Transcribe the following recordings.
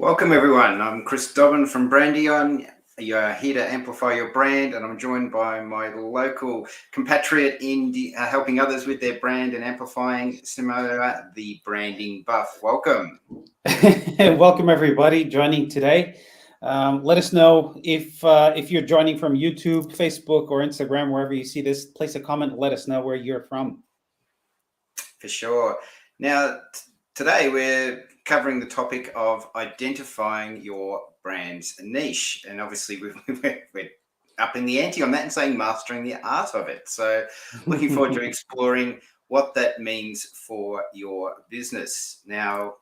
Welcome, everyone. I'm Chris Dobbin from Brandion. You're here to amplify your brand, and I'm joined by my local compatriot in helping others with their brand and amplifying, Simao, the branding buff. Welcome. Welcome, everybody joining today. Let us know if you're joining from YouTube, Facebook, or Instagram, wherever you see this. Place a comment. Let us know where you're from. For sure. Now, today we're covering the topic of identifying your brand's niche, and obviously we're upping the ante on that and saying mastering the art of it. So, looking forward to exploring what that means for your business. Now,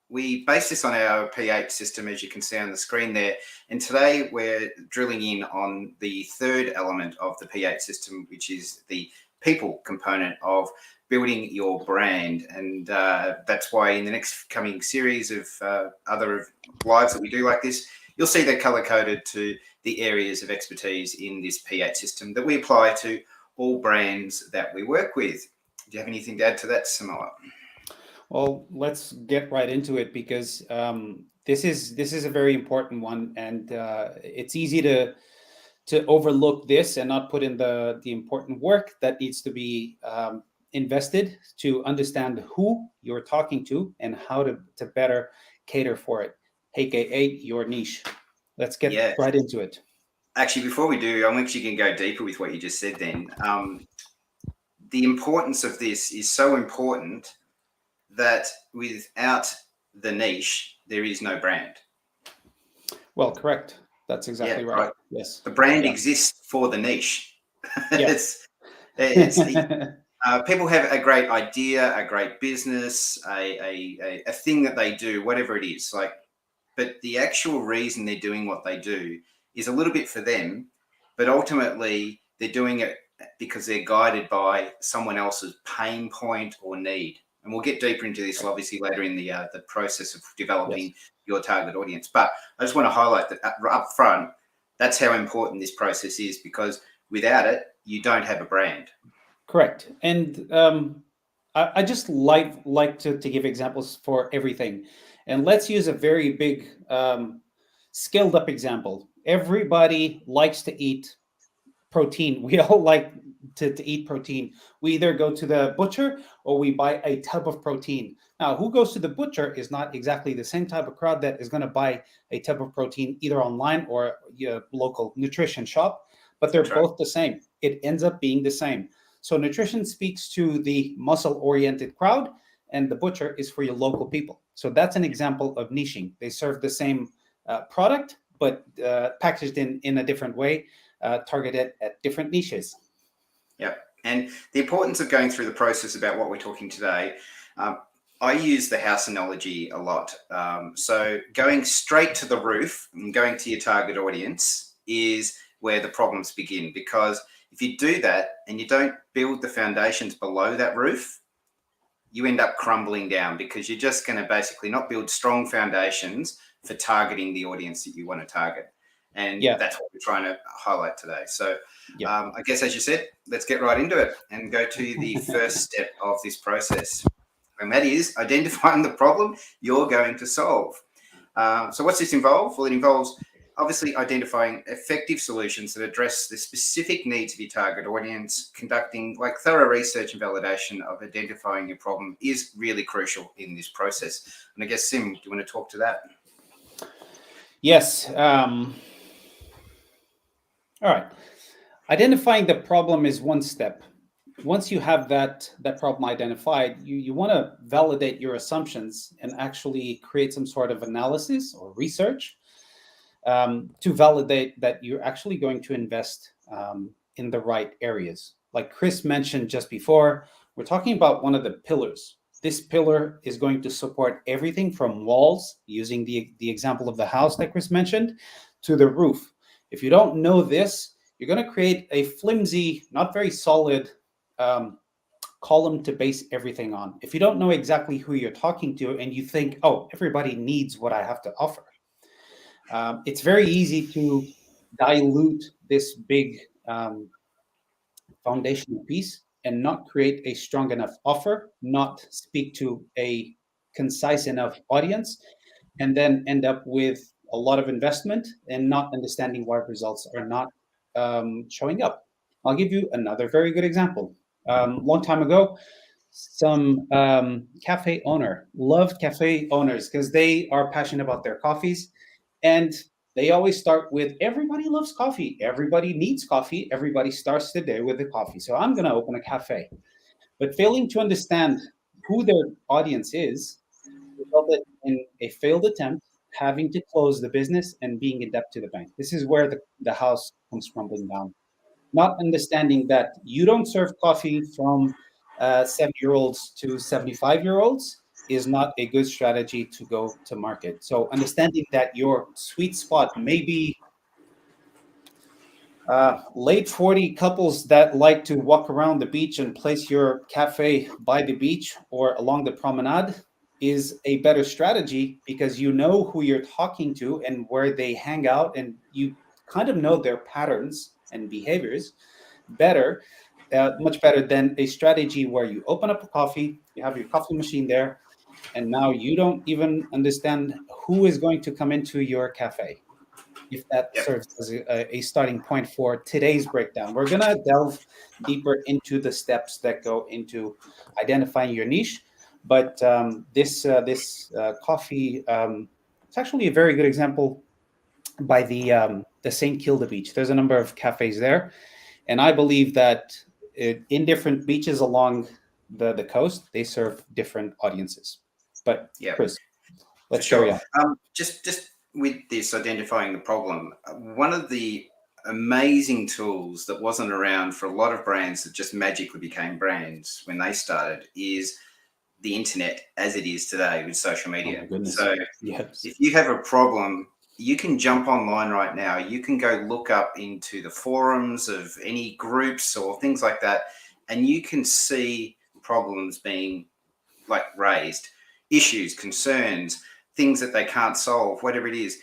we base this on our P8 system, as you can see on the screen there. And today we're drilling in on the third element of the P8 system, which is the people component of building your brand. And that's why in the next coming series of other lives that we do like this, you'll see they're color-coded to the areas of expertise in this P8 system that we apply to all brands that we work with. Do you have anything to add to that, Samoa? Well, let's get right into it because this is a very important one, and it's easy to overlook this and not put in the important work that needs to be invested to understand who you're talking to and how to better cater for it, aka your niche. Let's get right into it. Actually, before we do, I'm actually going to go deeper with what you just said then. The importance of this is so important that without the niche, there is no brand. Well, correct. That's exactly right. Yes. The brand exists for the niche. Yes. People have a great idea, a great business, a thing that they do, whatever it is. But the actual reason they're doing what they do is a little bit for them, but ultimately they're doing it because they're guided by someone else's pain point or need. And we'll get deeper into this, obviously, later in the process of developing your target audience. But I just want to highlight that up front, that's how important this process is, because without it, you don't have a brand. Correct. And I just like to give examples for everything. And let's use a very big scaled up example. Everybody likes to eat protein. We all like to eat protein. We either go to the butcher or we buy a tub of protein. Now, who goes to the butcher is not exactly the same type of crowd that is going to buy a tub of protein either online or your local nutrition shop, but they're both the same. It ends up being the same. So nutrition speaks to the muscle-oriented crowd, and the butcher is for your local people. So that's an example of niching. They serve the same product, but packaged in a different way, targeted at different niches. Yep. And the importance of going through the process about what we're talking today, I use the house analogy a lot. So going straight to the roof and going to your target audience is where the problems begin, because if you do that and you don't build the foundations below that roof, you end up crumbling down, because you're just going to basically not build strong foundations for targeting the audience that you want to target. And that's what we're trying to highlight today. So I guess, as you said, let's get right into it and go to the first step of this process. And that is identifying the problem you're going to solve. So what's this involve? Well, it involves obviously identifying effective solutions that address the specific needs of your target audience. Conducting thorough research and validation of identifying your problem is really crucial in this process. And I guess, Sim, do you want to talk to that? Yes. All right. Identifying the problem is one step. Once you have that problem identified, you want to validate your assumptions and actually create some sort of analysis or research to validate that you're actually going to invest in the right areas. Like Chris mentioned just before, we're talking about one of the pillars. This pillar is going to support everything from walls, using the example of the house that Chris mentioned, to the roof. If you don't know this, you're going to create a flimsy, not very solid column to base everything on. If you don't know exactly who you're talking to and you think, oh, everybody needs what I have to offer, it's very easy to dilute this big foundational piece and not create a strong enough offer, not speak to a concise enough audience, and then end up with a lot of investment and not understanding why results are not showing up. I'll give you another very good example. Long time ago, some cafe owner loved cafe owners because they are passionate about their coffees, and they always start with everybody loves coffee, everybody needs coffee, everybody starts the day with a coffee, so I'm going to open a cafe. But failing to understand who their audience is resulted in a failed attempt, having to close the business and being in debt to the bank. This is where the house comes crumbling down. Not understanding that you don't serve coffee from 70-year-olds to 75-year-olds is not a good strategy to go to market. So understanding that your sweet spot may be late 40 couples that like to walk around the beach and place your cafe by the beach or along the promenade is a better strategy, because you know who you're talking to and where they hang out, and you kind of know their patterns and behaviors better, much better than a strategy where you open up a coffee, you have your coffee machine there, and now you don't even understand who is going to come into your cafe. If that Yep. serves as a starting point for today's breakdown, we're going to delve deeper into the steps that go into identifying your niche. But this coffee, it's actually a very good example by the St. Kilda beach. There's a number of cafes there, and I believe that in different beaches along the coast, they serve different audiences. But Yep. Chris, For let's carry sure. on. Just with this identifying the problem, one of the amazing tools that wasn't around for a lot of brands that just magically became brands when they started is the internet as it is today with social Oh media. my goodness. So Yes. if you have a problem, you can jump online right now. You can go look up into the forums of any groups or things like that, and you can see problems being like raised, issues, concerns, things that they can't solve, whatever it is.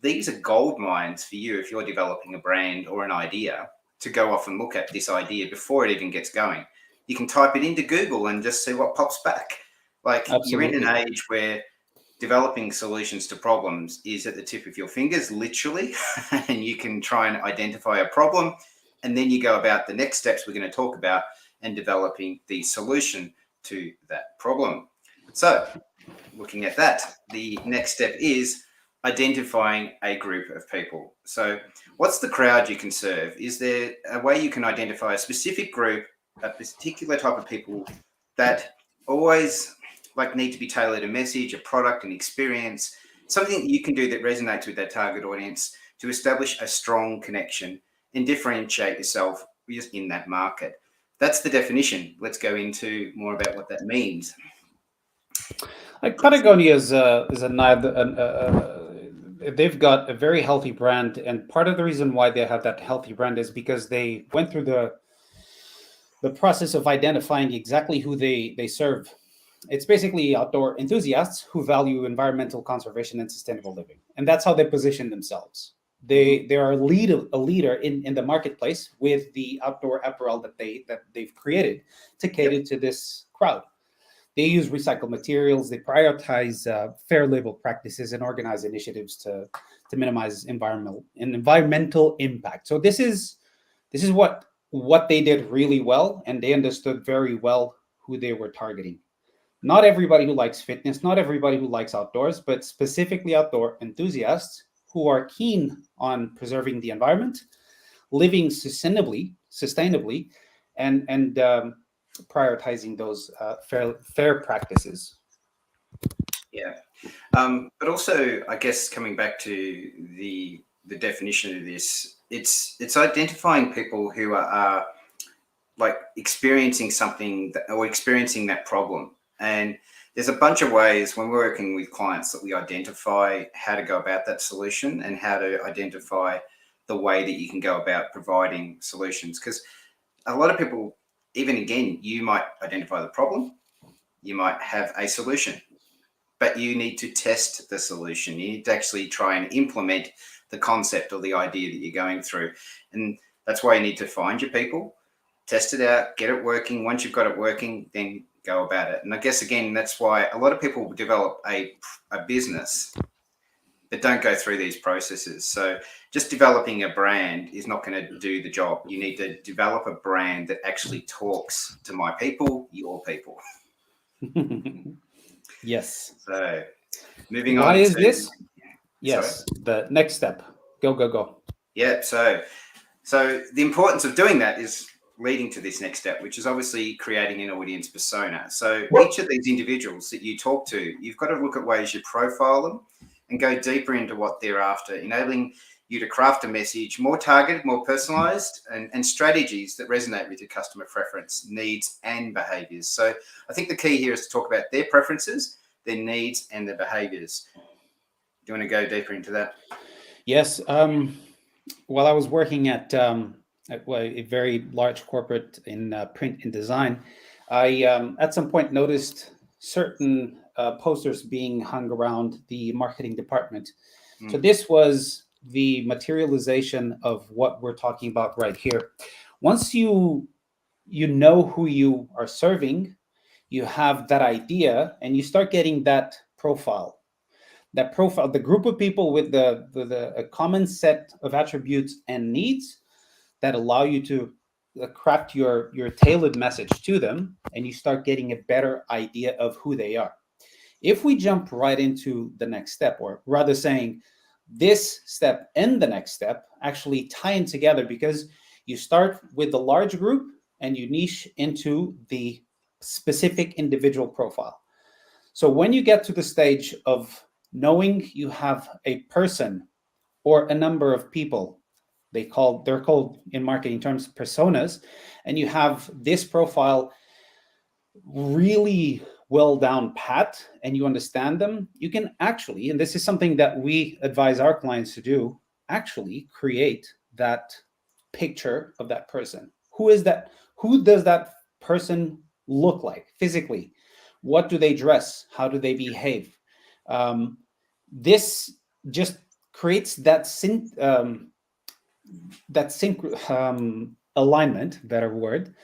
These are gold mines for you if you're developing a brand or an idea, to go off and look at this idea before it even gets going. You can type it into Google and just see what pops back. Like, you're in an Absolutely. age where developing solutions to problems is at the tip of your fingers, literally, and you can try and identify a problem, and then you go about the next steps we're going to talk about and developing the solution to that problem. So, looking at that, the next step is identifying a group of people. So, what's the crowd you can serve? Is there a way you can identify a specific group, a particular type of people that always like need to be tailored a message, a product, an experience, something that you can do that resonates with that target audience to establish a strong connection and differentiate yourself in that market? That's the definition. Let's go into more about what that means. Like Patagonia is a neither they've got a very healthy brand, and part of the reason why they have that healthy brand is because they went through the process of identifying exactly who they serve. It's basically outdoor enthusiasts who value environmental conservation and sustainable living, and that's how they position themselves. They are a leader in the marketplace with the outdoor apparel that they've created to cater Yep. to this crowd. They use recycled materials. They prioritize fair label practices and organize initiatives to minimize environmental impact. So this is what they did really well, and they understood very well who they were targeting. Not everybody who likes fitness, not everybody who likes outdoors, but specifically outdoor enthusiasts who are keen on preserving the environment, living sustainably, and prioritizing those fair practices. Yeah. But also, I guess coming back to the definition of this, it's identifying people who are like experiencing something or experiencing that problem. And there's a bunch of ways when we're working with clients that we identify how to go about that solution and how to identify the way that you can go about providing solutions. Because a lot of people, even again, you might identify the problem, you might have a solution, but you need to test the solution. You need to actually try and implement the concept or the idea that you're going through. And that's why you need to find your people, test it out, get it working. Once you've got it working, then go about it. And I guess, again, that's why a lot of people develop a business that don't go through these processes. So just developing a brand is not going to do the job. You need to develop a brand that actually talks to my people, your people. Yes. So moving on. Why is to, this? Yes, sorry? the next step. Go. Yeah. So the importance of doing that is leading to this next step, which is obviously creating an audience persona. So each of these individuals that you talk to, you've got to look at ways you profile them and go deeper into what they're after, enabling you to craft a message more targeted, more personalized, and strategies that resonate with your customer preference, needs, and behaviors. So I think the key here is to talk about their preferences, their needs, and their behaviors. Do you want to go deeper into that? Yes. While I was working at a very large corporate in print and design, I at some point noticed certain posters being hung around the marketing department. So this was the materialization of what we're talking about right here. Once you know who you are serving, you have that idea, and you start getting that profile. That profile, the group of people with a common set of attributes and needs that allow you to craft your tailored message to them, and you start getting a better idea of who they are. If we jump right into the next step, or rather saying this step and the next step actually tie in together, because you start with the large group and you niche into the specific individual profile. So when you get to the stage of knowing you have a person or a number of people, they're called in marketing terms personas, and you have this profile really well down pat and you understand them, you can actually, and this is something that we advise our clients to do, actually create that picture of that person. Who is that? Who does that person look like physically? What do they dress? How do they behave? This just creates that alignment, better word,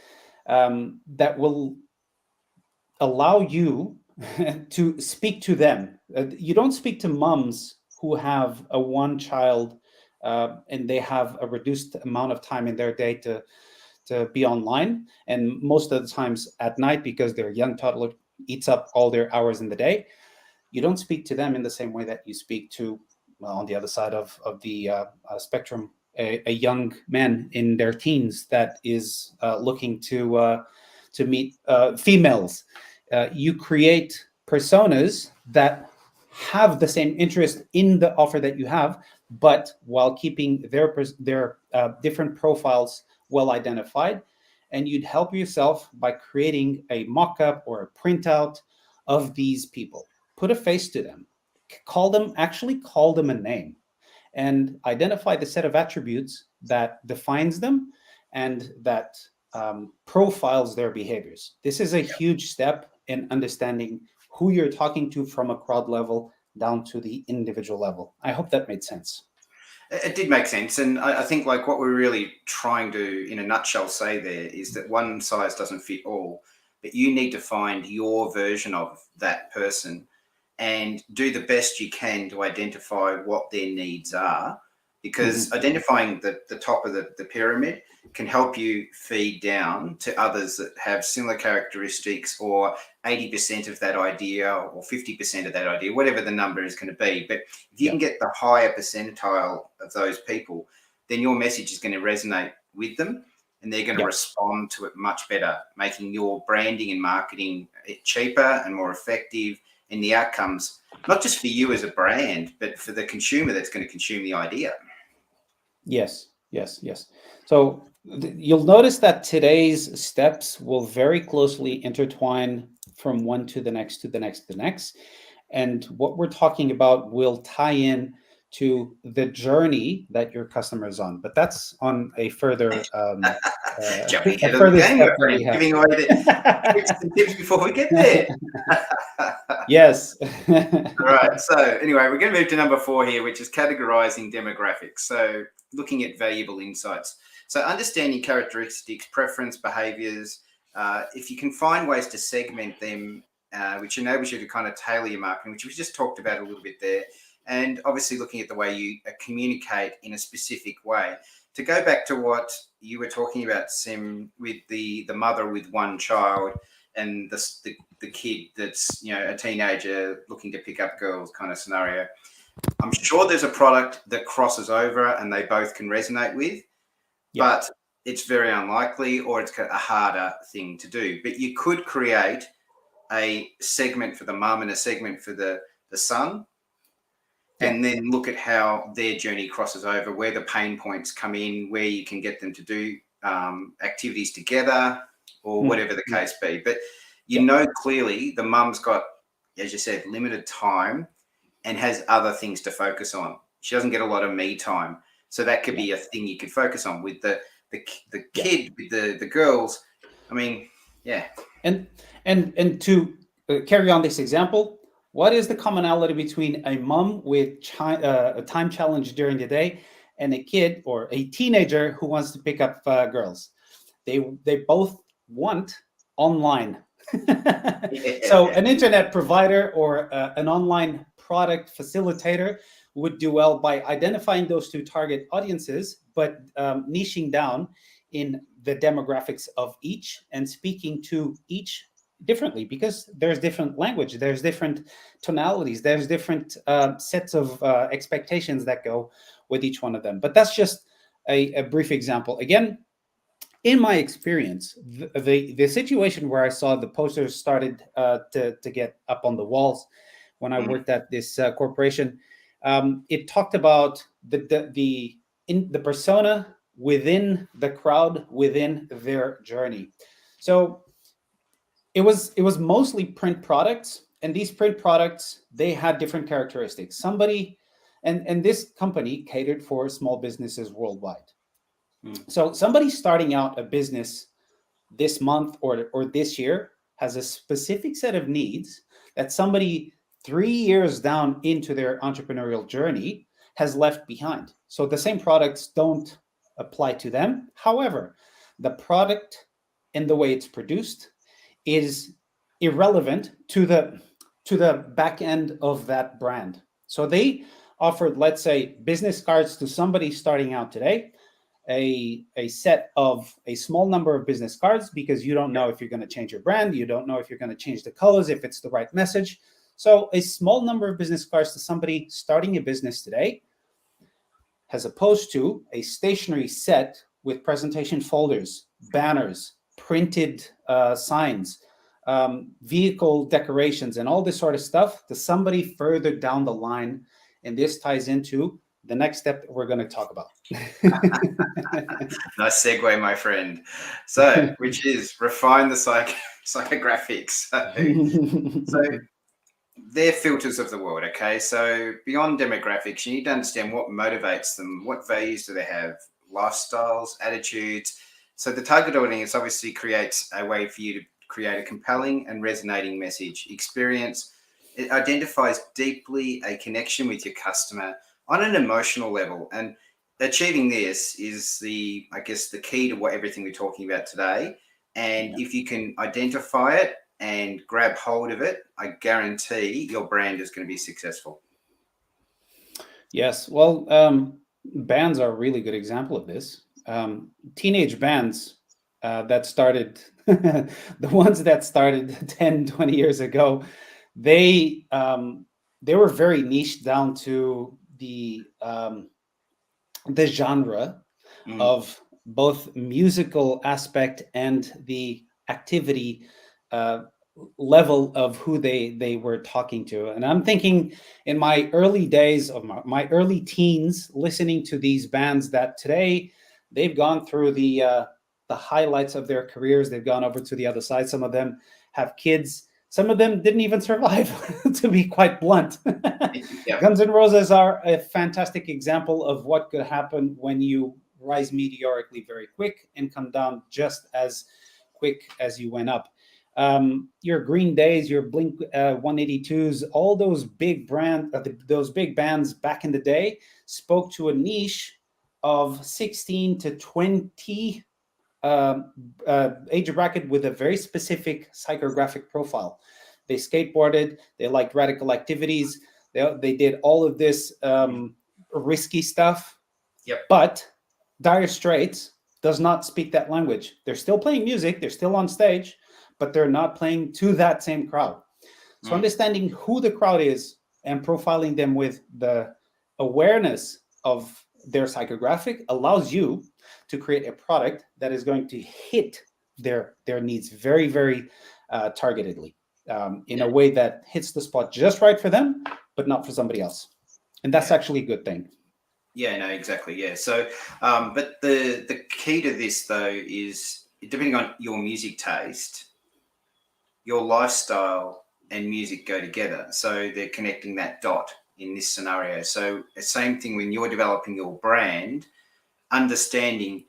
that will allow you to speak to them. You don't speak to moms who have a one child and they have a reduced amount of time in their day to be online, and most of the times at night, because their young toddler eats up all their hours in the day. You don't speak to them in the same way that you speak to, well, on the other side of the spectrum, a young man in their teens that is looking to meet females. You create personas that have the same interest in the offer that you have, but while keeping their different profiles well identified. And you'd help yourself by creating a mock-up or a printout of these people. Put a face to them. Call them a name, and identify the set of attributes that defines them and that profiles their behaviors. This is a huge step in understanding who you're talking to from a crowd level down to the individual level. I hope that made sense. It did make sense. And I think like what we're really trying to, in a nutshell, say there is that one size doesn't fit all, but you need to find your version of that person and do the best you can to identify what their needs are, because identifying the top of the pyramid can help you feed down to others that have similar characteristics, or 80% of that idea or 50% of that idea, whatever the number is going to be. But if you can get the higher percentile of those people, then your message is going to resonate with them and they're going to respond to it much better, making your branding and marketing cheaper and more effective, and the outcomes, not just for you as a brand, but for the consumer that's going to consume the idea. Yes. So you'll notice that today's steps will very closely intertwine from one to the next, to the next, to the next. And what we're talking about will tie in to the journey that your customer is on. But that's on a further jumping ahead of the game. We're giving away the tips and tips before we get there. Yes. All right. So anyway, we're going to move to number 4 here, which is categorizing demographics. So looking at valuable insights. So understanding characteristics, preference, behaviors, if you can find ways to segment them, which enables you to kind of tailor your marketing, which we just talked about a little bit there, and obviously looking at the way you communicate in a specific way. To go back to what you were talking about, Sim, with the mother with one child and the kid that's, you know, a teenager looking to pick up girls kind of scenario. I'm sure there's a product that crosses over and they both can resonate with, but it's very unlikely, or it's a harder thing to do. But you could create a segment for the mum and a segment for the son, and then look at how their journey crosses over, where the pain points come in, where you can get them to do activities together, or whatever the case be. But you know clearly the mum's got, as you said, limited time and has other things to focus on. She doesn't get a lot of me time. So that could be a thing you could focus on with the kid, with the girls. I mean, And to carry on this example, what is the commonality between a mom with a time challenge during the day and a kid or a teenager who wants to pick up girls? They both want online. So an internet provider or an online product facilitator would do well by identifying those two target audiences, but niching down in the demographics of each and speaking to each differently, because there's different language, there's different tonalities, there's different sets of expectations that go with each one of them. But that's just a brief example. Again, in my experience, the situation where I saw the posters started to get up on the walls when I worked at this corporation, it talked about the persona within the crowd, within their journey. So it was mostly print products, and these print products, they had different characteristics. Somebody, and this company catered for small businesses worldwide. So somebody starting out a business this month or this year has a specific set of needs that somebody 3 years down into their entrepreneurial journey has left behind. So the same products don't apply to them. However, the product and the way it's produced is irrelevant to the back end of that brand. So they offered, let's say, business cards to somebody starting out today, a set of a small number of business cards, because you don't know if you're going to change your brand, you don't know if you're going to change the colors, if it's the right message. So a small number of business cards to somebody starting a business today, as opposed to a stationary set with presentation folders, banners, printed signs, vehicle decorations, and all this sort of stuff to somebody further down the line. And this ties into the next step that we're going to talk about. Nice segue, my friend. So, which is refine the psychographics. So they're filters of the world, okay? So beyond demographics, you need to understand what motivates them, what values do they have, lifestyles, attitudes. So the target audience obviously creates a way for you to create a compelling and resonating message experience. It identifies deeply a connection with your customer on an emotional level. And achieving this is the key to everything we're talking about today. And if you can identify it and grab hold of it, I guarantee your brand is going to be successful. Yes. Well, bands are a really good example of this. Teenage bands that started, the ones that started 10, 20 years ago, they were very niched down to the genre of both musical aspect and the activity level of who they were talking to. And I'm thinking in my early days of my early teens, listening to these bands that today they've gone through the highlights of their careers. They've gone over to the other side. Some of them have kids. Some of them didn't even survive, to be quite blunt. Guns N' Roses are a fantastic example of what could happen when you rise meteorically very quick and come down just as quick as you went up. Your Green Days, your Blink 182s, all those big bands back in the day spoke to a niche of 16 to 20 age bracket with a very specific psychographic profile. They skateboarded, they liked radical activities, they did all of this risky stuff. Yep. But Dire Straits does not speak that language. They're still playing music, they're still on stage, but they're not playing to that same crowd. So understanding who the crowd is and profiling them with the awareness of their psychographic allows you to create a product that is going to hit their needs very, very targetedly, in a way that hits the spot just right for them, but not for somebody else. And that's actually a good thing. Yeah, no, exactly. Yeah. So, but the key to this though is, depending on your music taste, your lifestyle and music go together. So they're connecting that dot in this scenario. So the same thing when you're developing your brand, understanding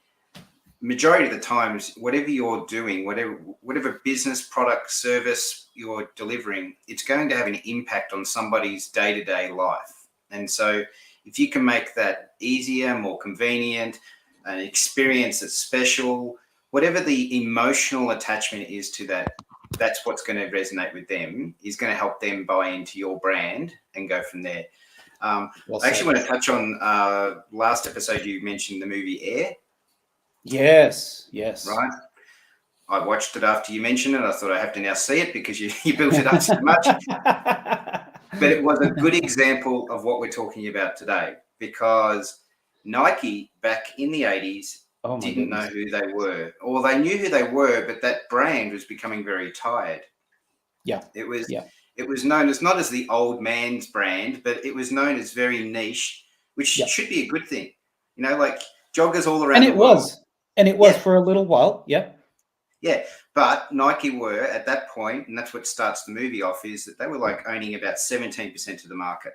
majority of the times, whatever you're doing, whatever business, product, service you're delivering, it's going to have an impact on somebody's day-to-day life. And so if you can make that easier, more convenient, an experience that's special, whatever the emotional attachment is to that, that's what's going to resonate with them, is going to help them buy into your brand and go from there. I actually want to touch on last episode you mentioned the movie Air. Yes. Right. I watched it after you mentioned it. I thought I have to now see it because you built it up so much. But it was a good example of what we're talking about today, because Nike back in the 80s didn't know who they were, or they knew who they were, but that brand was becoming very tired. Yeah. It was known as, not as the old man's brand, but it was known as very niche, which should be a good thing. You know, like joggers all around the world. And it was for a little while. Yep. Yeah. But Nike were at that point, and that's what starts the movie off, is that they were like owning about 17% of the market.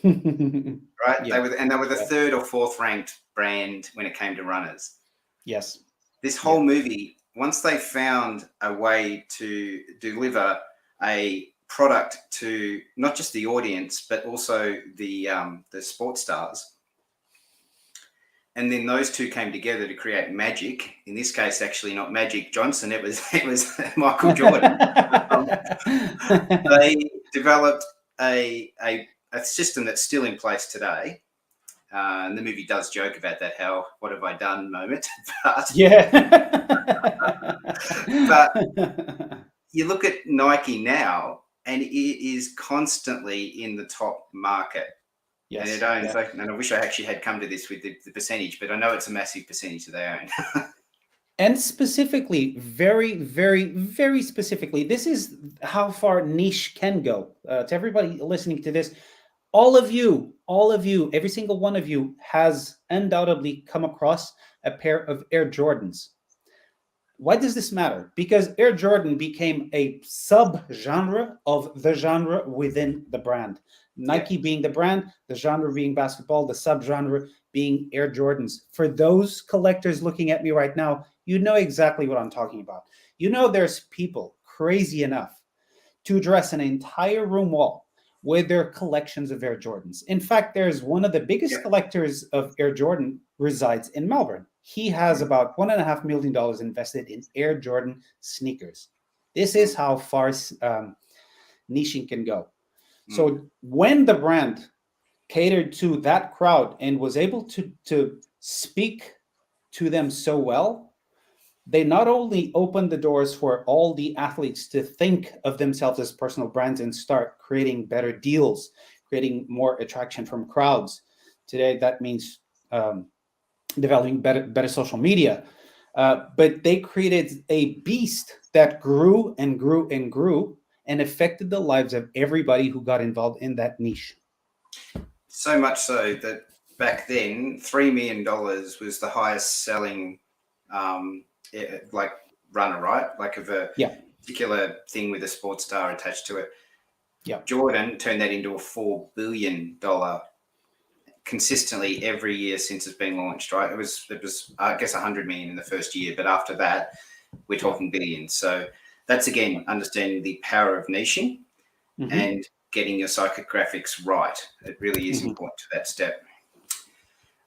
Right? Yeah. They were the third or fourth ranked brand when it came to runners. Yes. This whole movie, once they found a way to deliver a product to not just the audience, but also the sports stars, and then those two came together to create magic. In this case, actually not Magic Johnson, it was Michael Jordan. They developed a system that's still in place today. And the movie does joke about that, how what have I done moment. But you look at Nike now, and it is constantly in the top market. Yes, and it owns, and I wish I actually had come to this with the percentage, but I know it's a massive percentage that they own. And specifically, very, very, very specifically, this is how far niche can go. To everybody listening to this, all of you, every single one of you has undoubtedly come across a pair of Air Jordans. Why does this matter? Because Air Jordan became a sub-genre of the genre within the brand. Nike being the brand, the genre being basketball, the sub-genre being Air Jordans. For those collectors looking at me right now, you know exactly what I'm talking about. You know there's people crazy enough to dress an entire room wall with their collections of Air Jordans. In fact, there's one of the biggest collectors of Air Jordan resides in Melbourne. He has about $1.5 million invested in Air Jordan sneakers. This is how far niching can go. So when the brand catered to that crowd and was able to speak to them so well, they not only opened the doors for all the athletes to think of themselves as personal brands and start creating better deals, creating more attraction from crowds. Today, that means developing better social media. But they created a beast that grew and grew and grew and affected the lives of everybody who got involved in that niche. So much so that back then, $3 million was the highest selling like runner, right? Like of a particular thing with a sports star attached to it. Yeah. Jordan turned that into a $4 billion consistently every year since it's been launched, right? It was I guess 100 million in the first year, but after that, we're talking billions. So that's, again, understanding the power of niching and getting your psychographics right. It really is important to that step.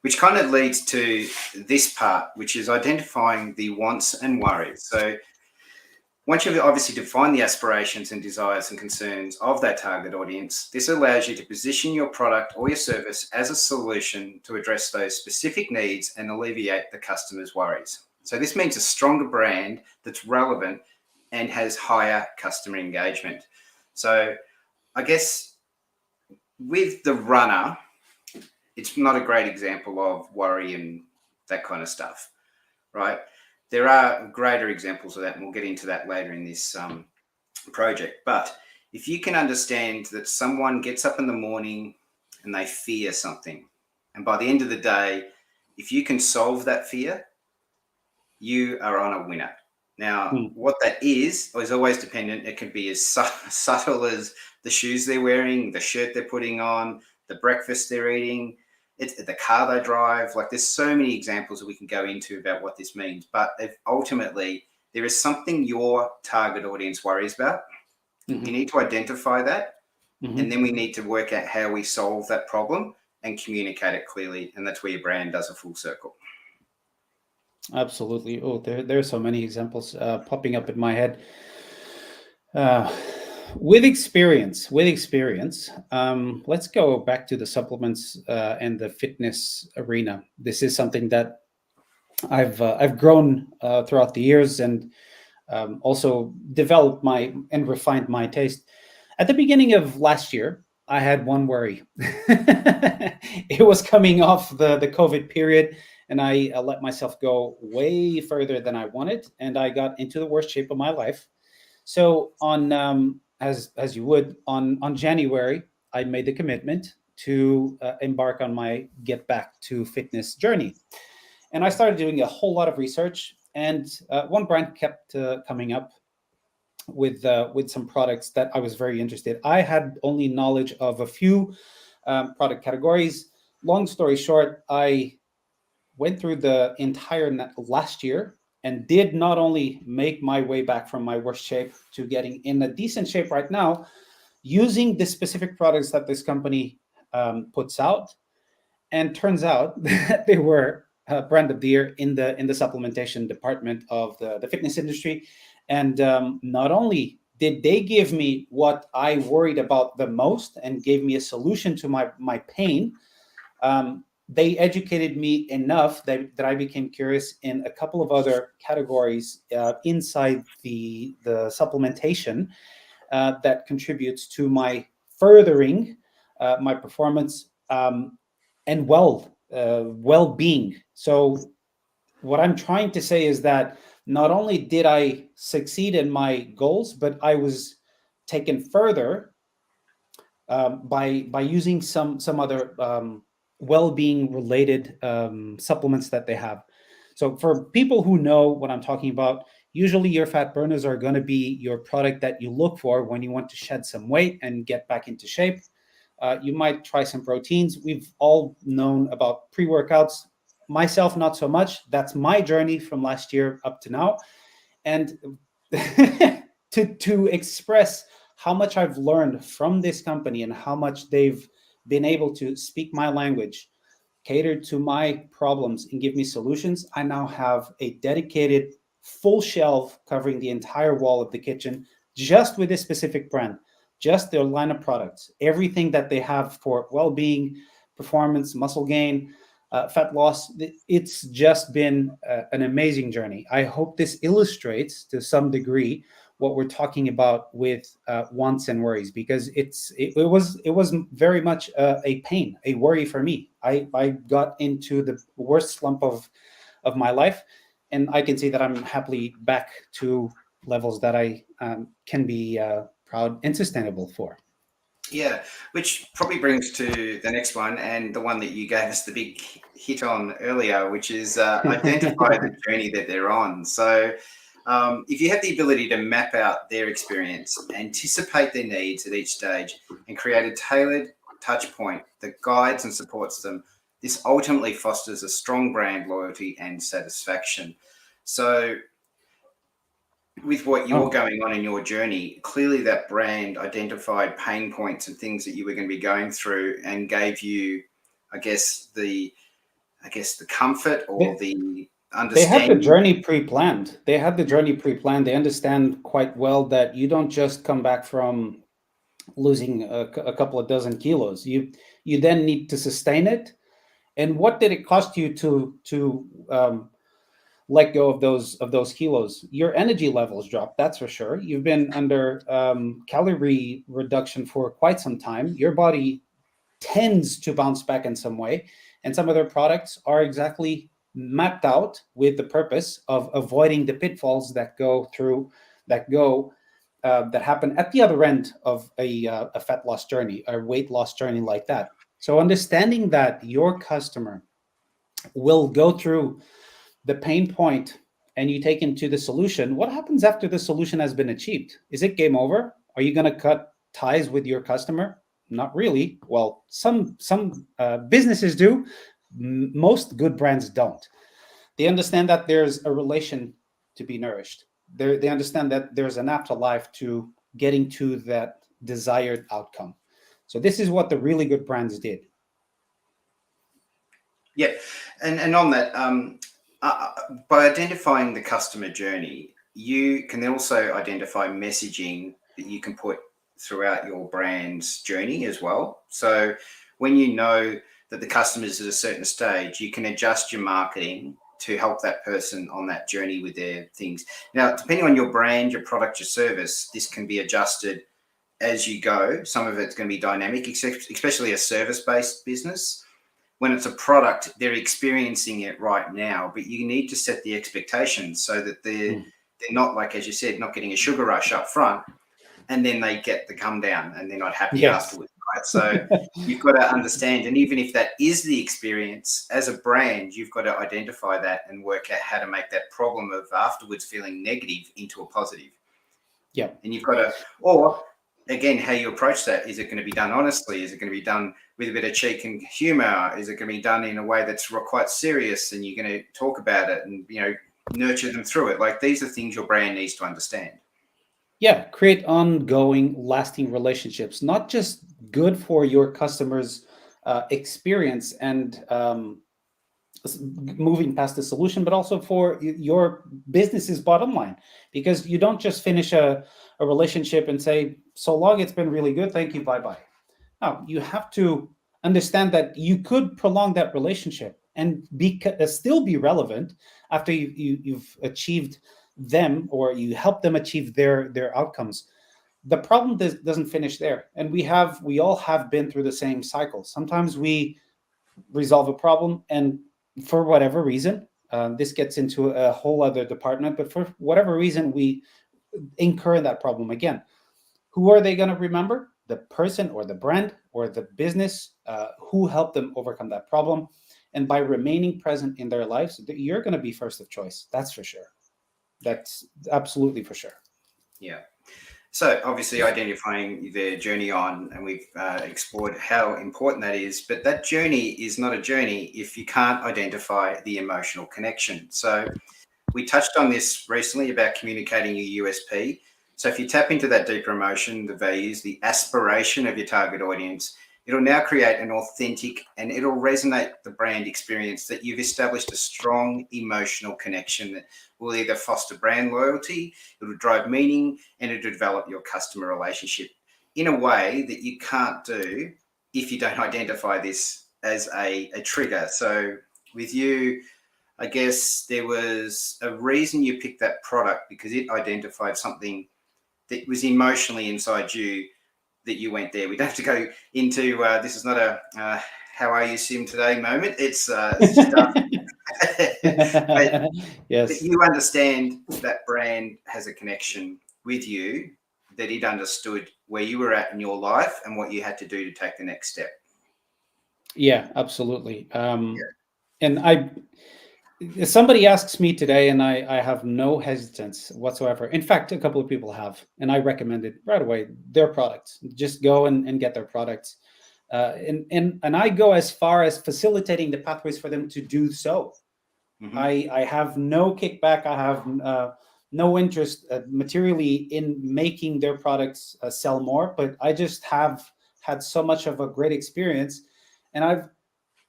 which kind of leads to this part, which is identifying the wants and worries. So once you've obviously defined the aspirations and desires and concerns of that target audience, this allows you to position your product or your service as a solution to address those specific needs and alleviate the customer's worries. So this means a stronger brand that's relevant and has higher customer engagement. So I guess with the runner, it's not a great example of worry and that kind of stuff, right? There are greater examples of that, and we'll get into that later in this project. But if you can understand that someone gets up in the morning and they fear something, and by the end of the day, if you can solve that fear, you are on a winner. Now, what that is always dependent. It can be as subtle as the shoes they're wearing, the shirt they're putting on, the breakfast they're eating, it's the car they drive. Like, there's so many examples that we can go into about what this means. But if ultimately there is something your target audience worries about, you need to identify that, and then we need to work out how we solve that problem and communicate it clearly. And that's where your brand does a full circle. Absolutely. Oh, there are so many examples popping up in my head. With experience, let's go back to the supplements and the fitness arena. This is something that I've grown throughout the years, and also developed and refined my taste. At the beginning of last year, I had one worry. It was coming off the COVID period, and I let myself go way further than I wanted, and I got into the worst shape of my life. So on as you would on January, I made the commitment to embark on my get back to fitness journey, and I started doing a whole lot of research. And one brand kept coming up with some products that I was very interested. I had only knowledge of a few product categories. Long story short, I went through the entire last year and did not only make my way back from my worst shape to getting in a decent shape right now, using the specific products that this company puts out. And turns out that they were brand of the year in the supplementation department of the fitness industry. And not only did they give me what I worried about the most and gave me a solution to my pain, they educated me enough that I became curious in a couple of other categories inside the supplementation that contributes to my furthering my performance and well-being. So what I'm trying to say is that not only did I succeed in my goals, but I was taken further by using some other well-being related supplements that they have. So for people who know what I'm talking about, usually your fat burners are going to be your product that you look for when you want to shed some weight and get back into shape. You might try some proteins. We've all known about pre-workouts. Myself, not so much. That's my journey from last year up to now. And to express how much I've learned from this company and how much they've been able to speak my language, cater to my problems, and give me solutions, I now have a dedicated full shelf covering the entire wall of the kitchen just with this specific brand, just their line of products, everything that they have for well-being, performance, muscle gain, fat loss. It's just been an amazing journey. I hope this illustrates to some degree what we're talking about with wants and worries, because it was very much a pain, a worry for me. I got into the worst slump of my life, and I can see that I'm happily back to levels that I can be proud and sustainable for. Yeah, which probably brings to the next one, and the one that you gave us the big hit on earlier, which is identify the journey that they're on. So if you have the ability to map out their experience, anticipate their needs at each stage, and create a tailored touch point that guides and supports them, this ultimately fosters a strong brand loyalty and satisfaction. So with what you're going on in your journey, clearly that brand identified pain points and things that you were going to be going through and gave you, I guess, the I guess, the comfort or the They have the understanding. journey pre-planned. They have the journey pre-planned. They understand quite well that you don't just come back from losing a couple of dozen kilos. You then need to sustain it. And what did it cost you to let go of those kilos? Your energy levels dropped. That's for sure. You've been under calorie reduction for quite some time. Your body tends to bounce back in some way, and some of their products are exactly mapped out with the purpose of avoiding the pitfalls that happen at the other end of a fat loss journey, a weight loss journey like that. So understanding that your customer will go through the pain point and you take into the solution, what happens after the solution has been achieved? Is it game over? Are you going to cut ties with your customer? Not really. Well, some businesses do. Most good brands don't. They understand that there's a relation to be nourished. They understand that there's an afterlife to getting to that desired outcome. So this is what the really good brands did. Yeah, and on that, by identifying the customer journey, you can also identify messaging that you can put throughout your brand's journey as well. So when you know that the customer is at a certain stage, you can adjust your marketing to help that person on that journey with their things. Now, depending on your brand, your product, your service, this can be adjusted as you go. Some of it's going to be dynamic, especially a service-based business. When it's a product, they're experiencing it right now, but you need to set the expectations so that they're not, like, as you said, not getting a sugar rush up front, and then they get the come down and they're not happy afterwards, right? So you've got to understand, and even if that is the experience, as a brand, you've got to identify that and work out how to make that problem of afterwards feeling negative into a positive. Yeah. And you've got to, or again, how you approach that. Is it going to be done honestly? Is it going to be done with a bit of cheek and humor? Is it going to be done in a way that's quite serious and you're going to talk about it and, nurture them through it? Like, these are things your brand needs to understand. Yeah, create ongoing, lasting relationships, not just good for your customers' experience and moving past the solution, but also for your business's bottom line. Because you don't just finish a relationship and say, so long, it's been really good, thank you, bye-bye. No, you have to understand that you could prolong that relationship and still be relevant after you've achieved them, or you help them achieve their outcomes. The problem doesn't finish there, and we all have been through the same cycle. Sometimes we resolve a problem, and for whatever reason, this gets into a whole other department, but for whatever reason, we incur that problem again. Who are they going to remember? The person or the brand or the business who helped them overcome that problem. And by remaining present in their lives, you're going to be first of choice. That's for sure. That's absolutely for sure. Yeah. So obviously identifying their journey on, and we've explored how important that is, but that journey is not a journey if you can't identify the emotional connection. So we touched on this recently about communicating your USP. So if you tap into that deeper emotion, the values, the aspiration of your target audience, it'll now create an authentic, and it'll resonate the brand experience that you've established a strong emotional connection that will either foster brand loyalty, it'll drive meaning, and it'll develop your customer relationship in a way that you can't do if you don't identify this as a trigger. So with you, I guess there was a reason you picked that product, because it identified something that was emotionally inside you that you went there. We don't have to go into this is not a how are you Sim today moment. It's just but Yes. you understand that brand has a connection with you, that it understood where you were at in your life and what you had to do to take the next step. Yeah, absolutely. And if somebody asks me today, and I have no hesitance whatsoever. In fact, a couple of people have, and I recommended right away their products. Just go and get their products. And I go as far as facilitating the pathways for them to do so. Mm-hmm. I have no kickback. I have no interest materially in making their products sell more, but I just have had so much of a great experience, and I've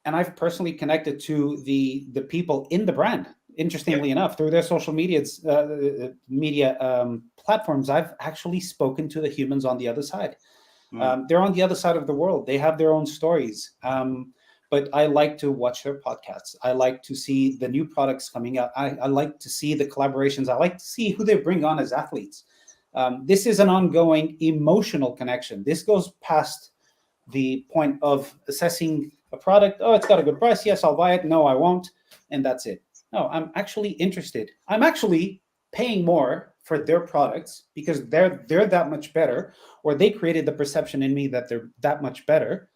and I've personally connected to the people in the brand. Interestingly enough, through their social media platforms, I've actually spoken to the humans on the other side. They're on the other side of the world. They have their own stories. But I like to watch their podcasts. I like to see the new products coming out. I like to see the collaborations. I like to see who they bring on as athletes. This is an ongoing emotional connection. This goes past the point of assessing a product. Oh, it's got a good price. Yes, I'll buy it. No, I won't. And that's it. No, I'm actually interested. I'm actually paying more for their products because they're that much better, or they created the perception in me that they're that much better,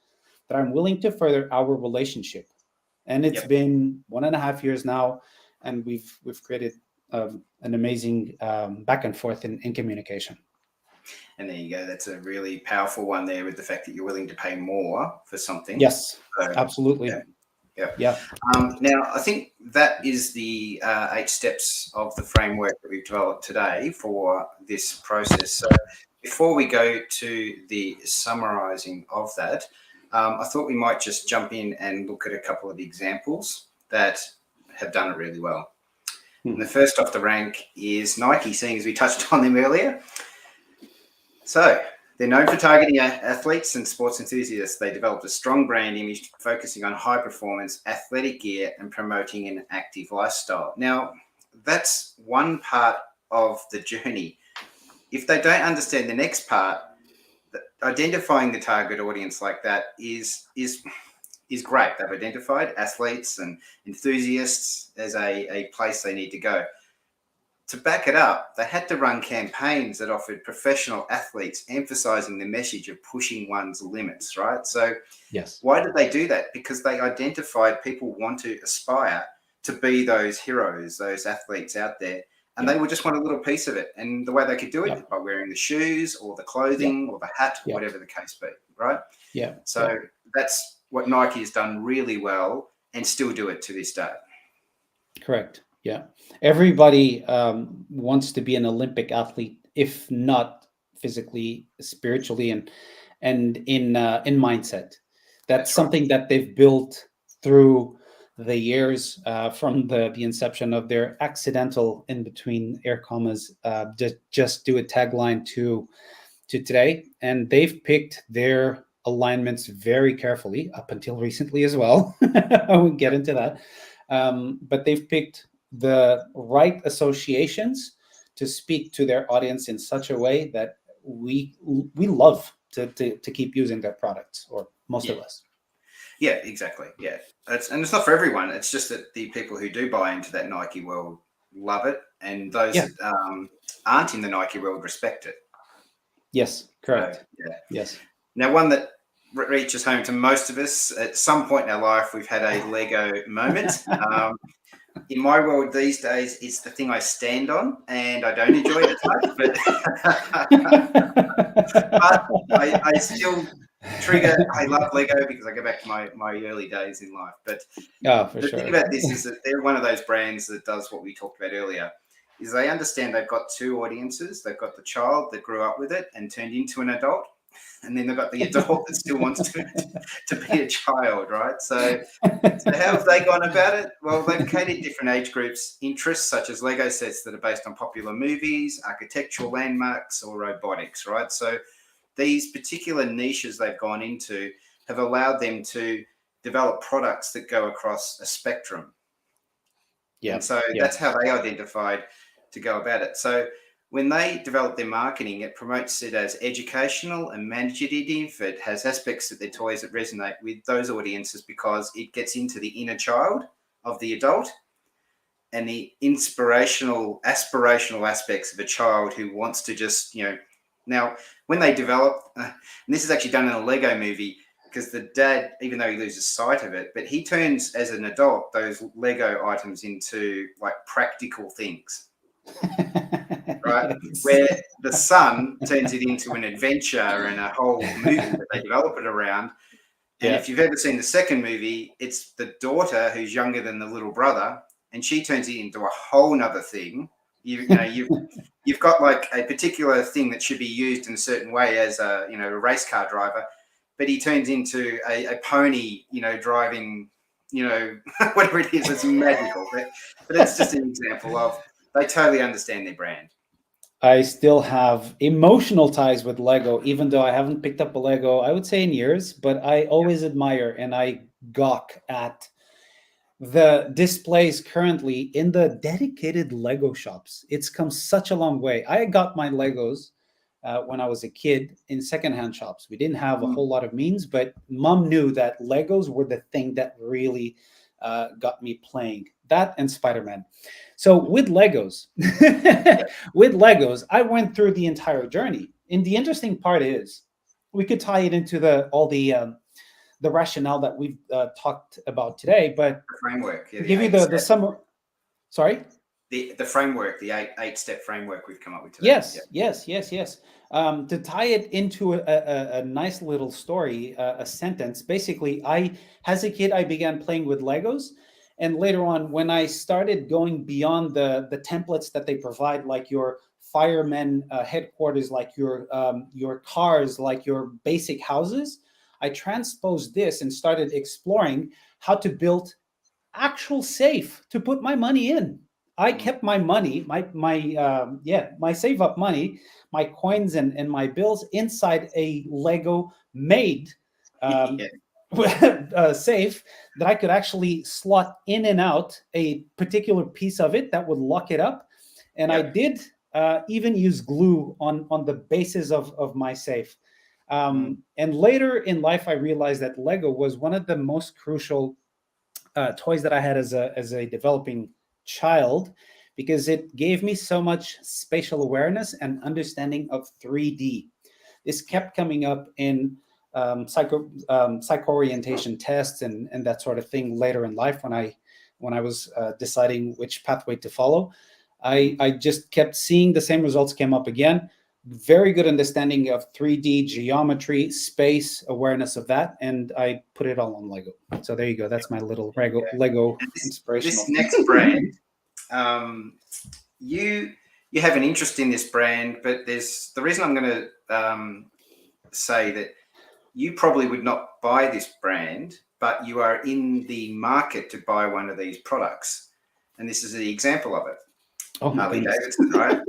that I'm willing to further our relationship. And it's been 1.5 years now, and we've created an amazing back and forth in communication. And there you go. That's a really powerful one there, with the fact that you're willing to pay more for something. Yes, so, absolutely. Yeah. Now, I think that is the 8 steps of the framework that we've developed today for this process. So before we go to the summarizing of that, I thought we might just jump in and look at a couple of examples that have done it really well. And the first off the rank is Nike, seeing as we touched on them earlier. So they're known for targeting athletes and sports enthusiasts. They developed a strong brand image focusing on high performance athletic gear and promoting an active lifestyle. Now, that's one part of the journey. If they don't understand the next part, identifying the target audience like that is great. They've identified athletes and enthusiasts as a place they need to go. To back it up, they had to run campaigns that offered professional athletes emphasizing the message of pushing one's limits, right? So why did they do that? Because they identified people want to aspire to be those heroes, those athletes out there, and they would just want a little piece of it. And the way they could do it is by wearing the shoes or the clothing or the hat, whatever the case be, right? So that's what Nike has done really well and still do it to this day. Correct. Yeah. Everybody wants to be an Olympic athlete, if not physically, spiritually, and in mindset. That's something that they've built through the years, from the inception of their accidental, in between air commas, just do it tagline to today. And they've picked their alignments very carefully up until recently as well. I won't get into that. But they've picked the right associations to speak to their audience in such a way that we love to keep using their products, or most of us. Yeah, exactly. Yeah. And it's not for everyone. It's just that the people who do buy into that Nike world love it, and those that aren't in the Nike world respect it. Yes, correct. So, yes. Now, one that reaches home to most of us at some point in our life, we've had a Lego moment. In my world these days, it's the thing I stand on, and I don't enjoy it as much, but I still trigger. I love Lego because I go back to my early days in life. But the thing about this is that they're one of those brands that does what we talked about earlier, is they understand they've got two audiences. They've got the child that grew up with it and turned into an adult, and then they've got the adult that still wants to be a child, right? So how have they gone about it? Well, they've catered different age groups, interests such as Lego sets that are based on popular movies, architectural landmarks, or robotics, right? So these particular niches they've gone into have allowed them to develop products that go across a spectrum. And so that's how they identified to go about it. So when they develop their marketing, it promotes it as educational and imaginative. It has aspects of their toys that resonate with those audiences because it gets into the inner child of the adult and the inspirational, aspirational aspects of a child who wants to just, now when they develop, and this is actually done in a Lego movie, because the dad, even though he loses sight of it, but he turns as an adult those Lego items into like practical things. Right, where the son turns it into an adventure and a whole movie that they develop it around. And if you've ever seen the second movie, it's the daughter who's younger than the little brother, and she turns it into a whole nother thing. You've got like a particular thing that should be used in a certain way as a race car driver, but he turns into a pony, driving whatever it is, it's magical. But it's just an example of they totally understand their brand. I still have emotional ties with Lego, even though I haven't picked up a Lego, I would say, in years. But I always admire and I gawk at the displays currently in the dedicated Lego shops. It's come such a long way. I got my Legos when I was a kid in secondhand shops. We didn't have a whole lot of means, but mom knew that Legos were the thing that really got me playing. That and Spider-Man. So with Legos, I went through the entire journey. And the interesting part is, we could tie it into all the rationale that we've talked about today, but The framework, yeah, give you the summary. Sorry. The framework, the eight-step framework we've come up with today. Yes. To tie it into a nice little story, a sentence. Basically, as a kid, I began playing with Legos, and later on, when I started going beyond the templates that they provide, like your firemen headquarters, like your cars, like your basic houses, I transposed this and started exploring how to build actual safe to put my money in. I kept my money, my save up money, my coins and my bills inside a Lego made safe that I could actually slot in and out a particular piece of it that would lock it up. And I did even use glue on the bases of my safe. And later in life, I realized that Lego was one of the most crucial toys that I had as a developing child, because it gave me so much spatial awareness and understanding of 3D. This kept coming up in psycho orientation tests and that sort of thing later in life when I was deciding which pathway to follow. I just kept seeing the same results came up again. Very good understanding of 3D geometry, space, awareness of that, and I put it all on Lego. So there you go. That's my little Lego inspirational. This next brand, you have an interest in this brand, but there's the reason I'm going to say that you probably would not buy this brand, but you are in the market to buy one of these products, and this is the example of it. Oh, Harley Davidson, right?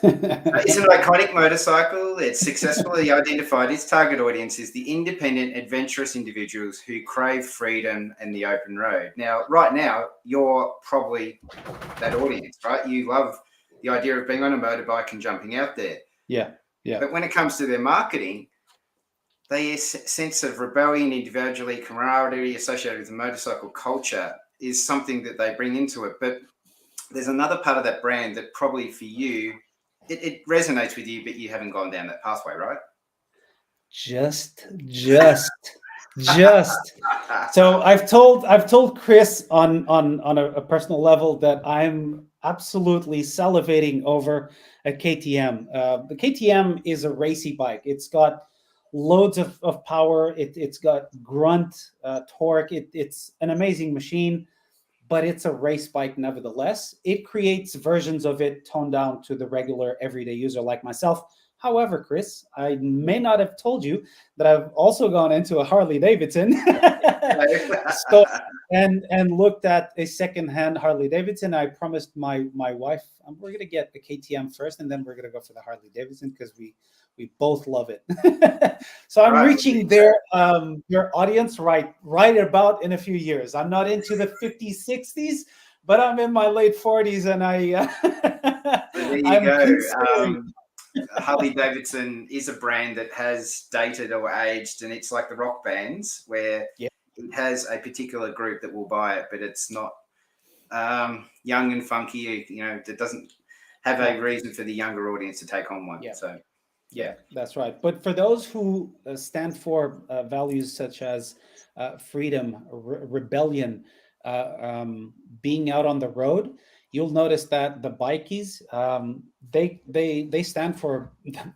It's an iconic motorcycle. It's successfully identified its target audience is the independent, adventurous individuals who crave freedom and the open road. Now, right now, you're probably that audience, right? You love the idea of being on a motorbike and jumping out there. Yeah. But when it comes to their marketing, their sense of rebellion, individuality, camaraderie associated with the motorcycle culture is something that they bring into it. But there's another part of that brand that probably for you, it resonates with you, but you haven't gone down that pathway, right? Just. So I've told Chris on a personal level that I'm absolutely salivating over a KTM. The KTM is a racy bike. It's got loads of power. It's got grunt torque. It's an amazing machine. But it's a race bike nevertheless. It creates versions of it toned down to the regular everyday user like myself. However, Chris, I may not have told you that I've also gone into a Harley Davidson and looked at a secondhand Harley Davidson. I promised my wife we're going to get the KTM first, and then we're going to go for the Harley Davidson because we both love it. So I'm reaching their audience right about in a few years. I'm not into the 50s, 60s, but I'm in my late 40s, and there you go. Harley Davidson is a brand that has dated or aged, and it's like the rock bands where it has a particular group that will buy it, but it's not young and funky. That doesn't have a reason for the younger audience to take on one. So. Yeah, that's right. But for those who stand for values such as freedom, rebellion, being out on the road, you'll notice that the bikies, they stand for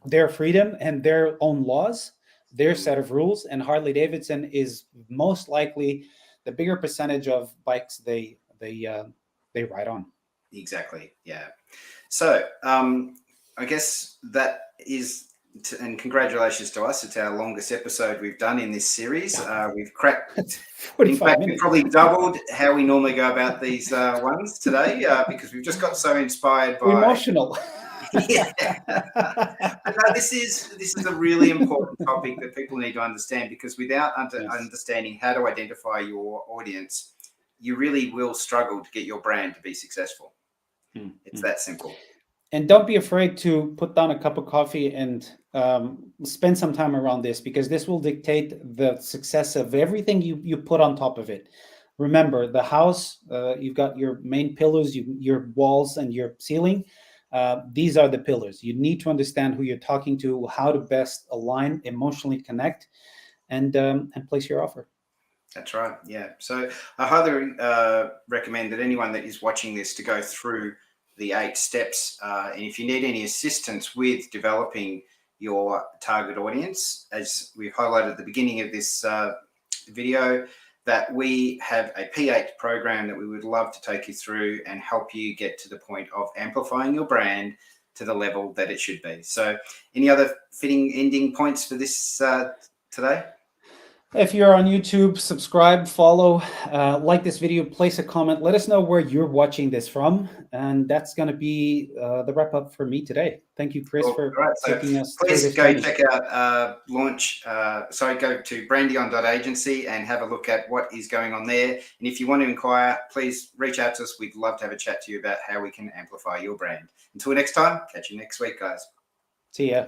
their freedom and their own laws, their set of rules. And Harley Davidson is most likely the bigger percentage of bikes they ride on. Exactly. Yeah. So I guess that is and congratulations to us. It's our longest episode we've done in this series. We've cracked, in 45 fact, we've minutes. probably doubled how we normally go about these ones today because we've just got so inspired We're by. emotional. Yeah. But no, this is a really important topic that people need to understand, because without understanding how to identify your audience, you really will struggle to get your brand to be successful. It's that simple. And don't be afraid to put down a cup of coffee and spend some time around this, because this will dictate the success of everything you put on top of it. Remember, the house, you've got your main pillars, your walls and your ceiling. These are the pillars. You need to understand who you're talking to, how to best align, emotionally connect, and place your offer. That's right. Yeah. So I highly recommend that anyone that is watching this to go through the 8 steps. And if you need any assistance with developing your target audience, as we've highlighted at the beginning of this video, that we have a P8 program that we would love to take you through and help you get to the point of amplifying your brand to the level that it should be. So any other fitting ending points for this today? If you're on YouTube, subscribe, follow, like this video, place a comment. Let us know where you're watching this from. And that's going to be the wrap up for me today. Thank you, Chris, for taking us through this go journey. check out go to brandyon.agency and have a look at what is going on there. And if you want to inquire, please reach out to us. We'd love to have a chat to you about how we can amplify your brand. Until next time, catch you next week, guys. See ya.